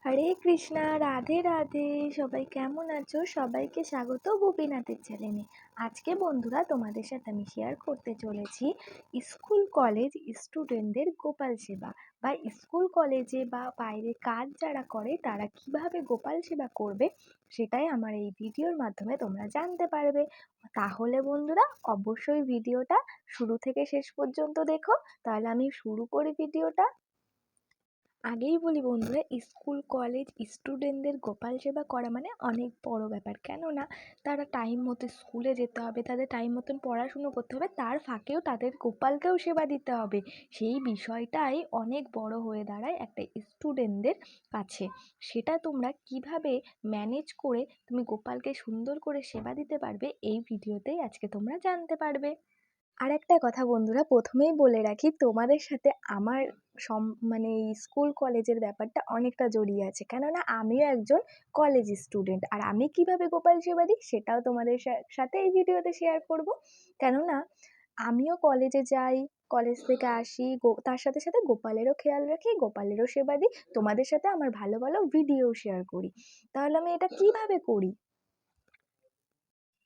হরে কৃষ্ণা, রাধে রাধে। সবাই কেমন আছো? সবাইকে স্বাগত গোপীনাথের চ্যানেলে। আজকে বন্ধুরা তোমাদের সাথে আমি শেয়ার করতে চলেছি স্কুল কলেজ স্টুডেন্টদের গোপাল সেবা, বা স্কুল কলেজে বা বাইরে কাজ যারা করে তারা কিভাবে গোপাল সেবা করবে, সেটাই আমার এই ভিডিওর মাধ্যমে তোমরা জানতে পারবে। তাহলে বন্ধুরা অবশ্যই ভিডিওটা শুরু থেকে শেষ পর্যন্ত দেখো। তাহলে আমি শুরু করি ভিডিওটা। আগেই বলি বন্ধুরা, স্কুল কলেজ স্টুডেন্টদের গোপাল সেবা করা মানে অনেক বড় ব্যাপার। কেননা তারা টাইম মতো স্কুলে যেতে হবে, তাদের টাইম মতন পড়াশুনো করতে হবে, তার ফাঁকেও তাদের গোপালকেও সেবা দিতে হবে। সেই বিষয়টাই অনেক বড় হয়ে দাঁড়ায় একটা স্টুডেন্টদের কাছে। সেটা তোমরা কিভাবে ম্যানেজ করে তুমি গোপালকে সুন্দর করে সেবা দিতে পারবে, এই ভিডিওতেই আজকে তোমরা জানতে পারবে। আর একটা কথা বন্ধুরা, প্রথমেই বলে রাখি, তোমাদের সাথে আমার মানে এই স্কুল কলেজের ব্যাপারটা অনেকটা জড়িয়ে আছে। কেননা আমিও একজন কলেজ স্টুডেন্ট, আর আমি কিভাবে গোপাল সেবা দিই সেটাও তোমাদের সাথে এই ভিডিওতে শেয়ার করব। কেননা আমিও কলেজে যাই, কলেজ থেকে আসি, তার সাথে সাথে গোপালেরও খেয়াল রাখি, গোপালেরও সেবা দিই, তোমাদের সাথে আমার ভালো ভালো ভিডিও শেয়ার করি। তাহলে আমি এটা কিভাবে করি,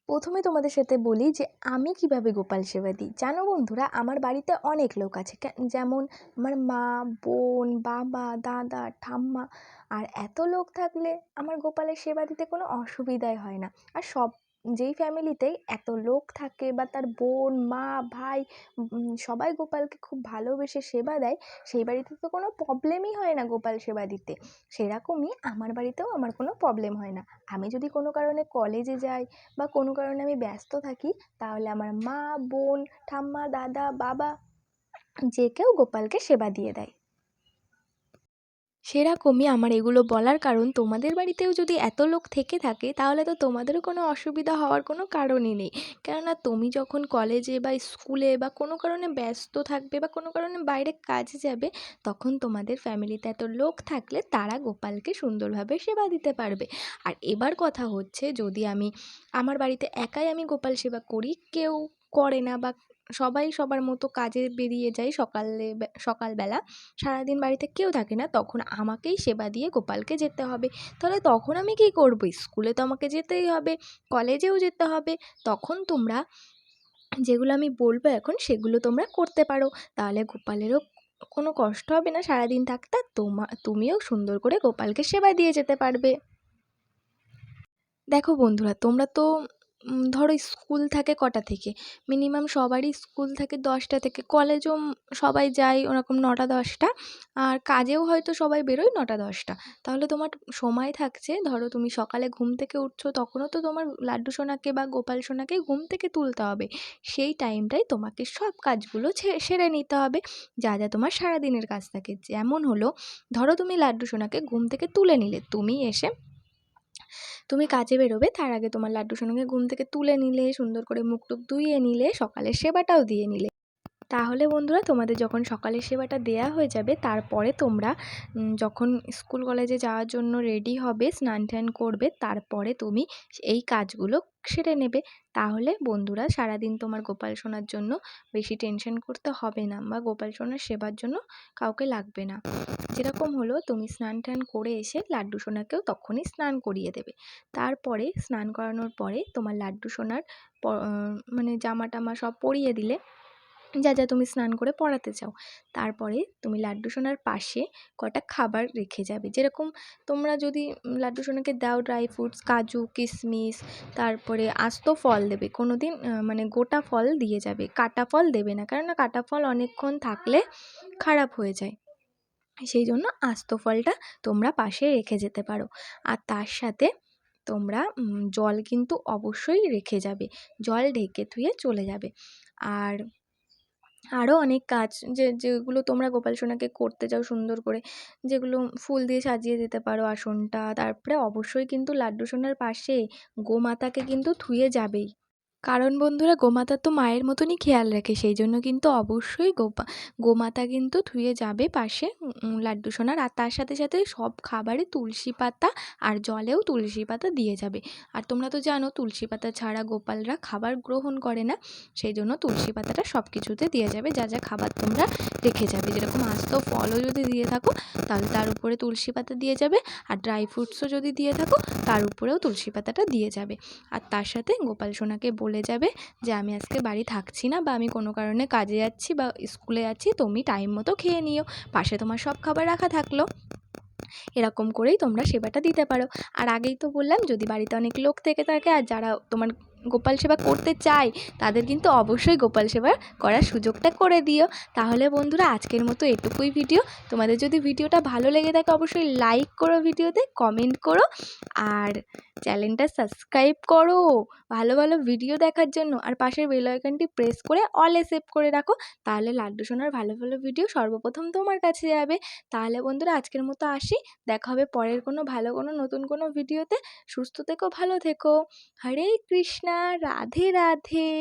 প্রথমে তোমাদের সাথে বলি যে আমি কিভাবে গোপাল সেবা দিই। জানো বন্ধুরা, আমার বাড়িতে অনেক লোক আছে, যেমন আমার মা, বোন, বাবা, দাদা, ঠাম্মা। আর এত লোক থাকলে আমার গোপালের সেবা দিতে কোনো অসুবিধাই হয় না। আর যেই ফ্যামিলিতেই এত লোক থাকে, বা তার বোন, মা, ভাই, সবাই গোপালকে খুব ভালোবেসে সেবা দেয়, সেই বাড়িতে তো কোনো প্রবলেমই হয় না গোপাল সেবা দিতে। সেরকমই আমার বাড়িতেও আমার কোনো প্রবলেম হয় না। আমি যদি কোনো কারণে কলেজে যাই বা কোনো কারণে আমি ব্যস্ত থাকি, তাহলে আমার মা, বোন, ঠাম্মা, দাদা, বাবা যে কেউ গোপালকে সেবা দিয়ে দেয়। সেরকমই আমার এগুলো বলার কারণ, তোমাদের বাড়িতেও যদি এত লোক থেকে থাকে তাহলে তো তোমাদেরও কোনো অসুবিধা হওয়ার কোনো কারণই নেই। কেননা তুমি যখন কলেজে বা স্কুলে বা কোনো কারণে ব্যস্ত থাকবে বা কোনো কারণে বাইরে কাজে যাবে, তখন তোমাদের ফ্যামিলিতে এত লোক থাকলে তারা গোপালকে সুন্দরভাবে সেবা দিতে পারবে। আর এবার কথা হচ্ছে, যদি আমার বাড়িতে একাই আমি গোপাল সেবা করি, কেউ করে না, বা সবাই সবার মতো কাজে বেরিয়ে যায় সকালবেলা, সারাদিন বাড়িতে কেউ থাকে না, তখন আমাকেই সেবা দিয়ে গোপালকে যেতে হবে। তাহলে তখন আমি কী করবো? স্কুলে তো আমাকে যেতেই হবে, কলেজেও যেতে হবে। তখন তোমরা যেগুলো আমি বলবো এখন সেগুলো তোমরা করতে পারো। তাহলে গোপালেরও কোনো কষ্ট হবে না সারাদিন থাকতে, তুমিও সুন্দর করে গোপালকে সেবা দিয়ে যেতে পারবে। দেখো বন্ধুরা, তোমরা তো ধরো স্কুল থাকে কটা থেকে? মিনিমাম সবারই স্কুল থাকে 10টা থেকে, কলেজও সবাই যায় ওরকম 9টা 10টা, আর কাজেও হয়তো সবাই বেরোয় 9টা 10টা। তাহলে তোমার সময় থাকছে, ধরো তুমি সকালে ঘুম থেকে উঠছো, তখনও তো তোমার লাড্ডু সোনাকে বা গোপাল সোনাকে ঘুম থেকে তুলতে হবে। সেই টাইমটায় তোমাকে সব কাজগুলো সেরে নিতে হবে, যা যা তোমার সারাদিনের কাজ থাকে। যেমন হলো, ধরো তুমি লাড্ডু সোনাকে ঘুম থেকে তুলে নিলে, তুমি কাজে বেরোবে তার আগে তোমার লাড্ডু সোনাকে ঘুম থেকে তুলে নিলে, সুন্দর করে মুখ টুক ধুইয়ে নিলে, সকালের সেবাটাও দিয়ে নিলে। তাহলে বন্ধুরা, তোমাদের যখন সকালের সেবাটা দেয়া হয়ে যাবে, তারপরে তোমরা যখন স্কুল কলেজে যাওয়ার জন্য রেডি হবে, স্নান টান করবে, তারপরে তুমি এই কাজগুলো সেরে নেবে। তাহলে বন্ধুরা, সারাদিন তোমার গোপাল সোনার জন্য বেশি টেনশন করতে হবে না, বা গোপাল সোনার সেবার জন্য কাউকে লাগবে না। যেরকম হলো, তুমি স্নান টান করে এসে লাড্ডু সোনাকেও তখনই স্নান করিয়ে দেবে। তারপরে স্নান করানোর পরে তোমার লাড্ডু সোনার মানে জামা টামা সব পরিয়ে দিলে, যা যা তুমি স্নান করে পরাতে চাও। তারপরে তুমি লাড্ডু সোনার পাশে কটা খাবার রেখে যাবে। যেরকম তোমরা যদি লাড্ডু সোনাকে দাও ড্রাই ফ্রুটস, কাজু, কিশমিশ, তারপরে আস্ত ফল দেবে। কোনো দিন মানে গোটা ফল দিয়ে যাবে, কাটা ফল দেবে না, কেননা কাটা ফল অনেকক্ষণ থাকলে খারাপ হয়ে যায়। সেই জন্য আস্ত ফলটা তোমরা পাশে রেখে যেতে পারো। আর তার সাথে তোমরা জল কিন্তু অবশ্যই রেখে যাবে, জল ঢেকে ধুয়ে চলে যাবে। আর আরও অনেক কাজ যেগুলো তোমরা গোপাল সোনাকে করতে চাও সুন্দর করে, যেগুলো ফুল দিয়ে সাজিয়ে দিতে পারো আসনটা। তারপরে অবশ্যই কিন্তু লাড্ডু সোনার পাশে গোমাতাকে কিন্তু ধুয়ে যাবেই। কারণ বন্ধুরা গোমাতা তো মায়ের মতনই খেয়াল রাখে, সেই জন্য কিন্তু অবশ্যই গোমাতা কিন্তু ধুয়ে যাবে পাশে লাড্ডু সোনার, আর তার সাথে সাথে সব খাবারে তুলসী পাতা আর জলেও তুলসী পাতা দিয়ে যাবে। আর তোমরা তো জানো তুলসী পাতা ছাড়া গোপালরা খাবার গ্রহণ করে না, সেই জন্য তুলসী পাতাটা সব কিছুতে দিয়ে যাবে। যা যা খাবার তোমরা রেখে যাবে, যেরকম আস্ত ফলও যদি দিয়ে থাকো তাহলে তার উপরে তুলসী পাতা দিয়ে যাবে, আর ড্রাই ফ্রুটসও যদি দিয়ে থাকো তার উপরেও তুলসী পাতাটা দিয়ে যাবে। আর তার সাথে গোপাল সোনাকে বলে যাবে যে আমি আজকে বাড়ি থাকছি না, বা আমি কোনো কারণে কাজে যাচ্ছি বা স্কুলে যাচ্ছি, তুমি টাইম মতো খেয়ে নিও, পাশে তোমার সব খাবার রাখা থাকলো। এরকম করেই তোমরা সেবাটা দিতে পারো। আর আগেই তো বললাম, যদি বাড়িতে অনেক লোক থেকে থাকে আর যারা তোমার গোপাল সেবা করতে চায় তাদের কিন্তু অবশ্যই গোপাল সেবা করার সুযোগটা করে দিও। তাহলে বন্ধুরা আজকের মতো এটুকুই ভিডিও। তোমাদের যদি ভিডিওটা ভালো লেগে থাকে অবশ্যই লাইক করো, ভিডিওতে কমেন্ট করো, আর চ্যানেলটা সাবস্ক্রাইব করো ভালো ভালো ভিডিও দেখার জন্য, আর পাশের বেল আইকনটি প্রেস করে অলে সেভ করে রাখো, তাহলে লাড্ডু সোনার ভালো ভালো ভিডিও সর্বপ্রথম তোমার কাছে যাবে। তাহলে বন্ধুরা আজকের মতো আসি, দেখা হবে পরের কোনো ভালো কোনো নতুন কোনো ভিডিওতে। সুস্থ থেকো, ভালো থেকো। হরে কৃষ্ণা, রাধে রাধে।